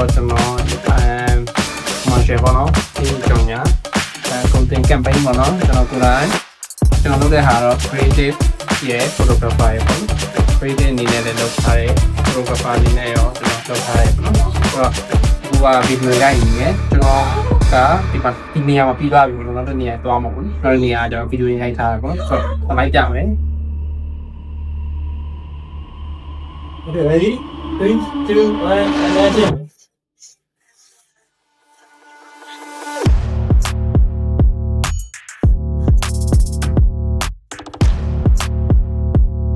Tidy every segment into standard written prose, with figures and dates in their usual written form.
တော့ကျွန်တော်commercial ပေါ့နော်ဒီကြောင့်ညာcontent campaign ပေါ့နော်ကျွန်တော်ကိုယ်တိုင်ကျွန်တော်လုပ်တဲ့ဟာတော့ creative ရဲ့ photographer ရဲ့ပေါ့ creative အနေနဲ့လည်းလုပ်ထားတယ် photographer အနေနဲ့ရောကျွန်တော်လုပ်ထားတယ်ပေါ့နော်ဆိုတော့ဒီက video ရိုက်နေတယ်ကျွန်တော်ကဒီနေရာမှာပြီးသွားပြီပေါ့နော်နောက်တစ်နေရာသွားမှာပေါ့နောက်တစ်နေရာကျွန်တော် video ရိုက်ထားတယ်ပေါ့ဆိုတော့လိုက်ကြမယ် Okay, ready? 3, 2, 1, and action.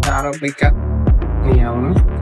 ဒါတော့ pick up နေရအောင်နော်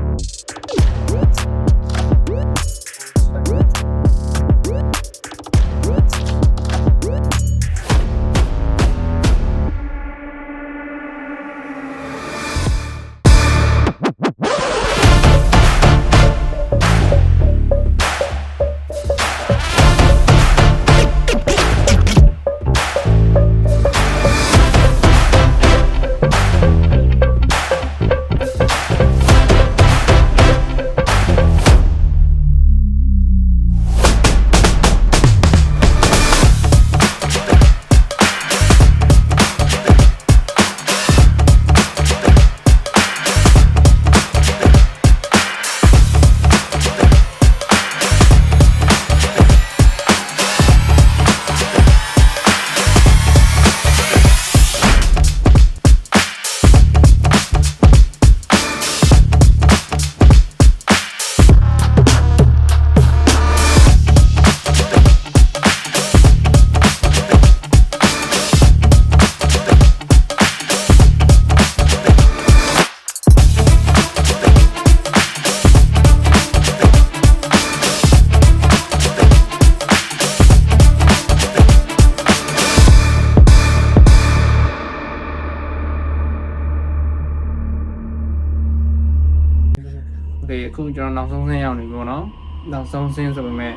Okay အခုကျွန်တော်နောက်ဆုံးဆင်းရောက်နေပြီပေါ့နော်နောက်ဆုံးဆင်းဆိုပေမဲ့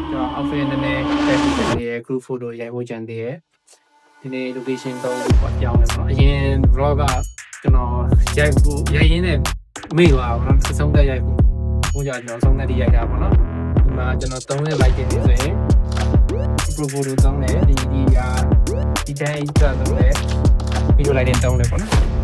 ကျွန်တော် outfit နည်းနည်းတက်ပြီးနေရ group photo ရိုက်ဖို့ကြံသေးတယ်ဒီနေ့ location တော့ပေါ့ကြောင်းနေပေါ့နော်အရင် vlog ကကျွန်တော်ရိုက်ရင်းနဲ့မေ့သွားပါတော့အဆုံးသက်ရိုက်ဖို့ဟိုကြကျွန်တော်ဆုံးသက်ရိုက်တာပေါ့နော်ဒီမှာကျွန်တော်3ရက်လိုက်တင်နေဆိုရင် group photo 3နဲ့ဒီတိုင်းတက်တော့လေ video လိုက်တင်3လဲပေါ့နော်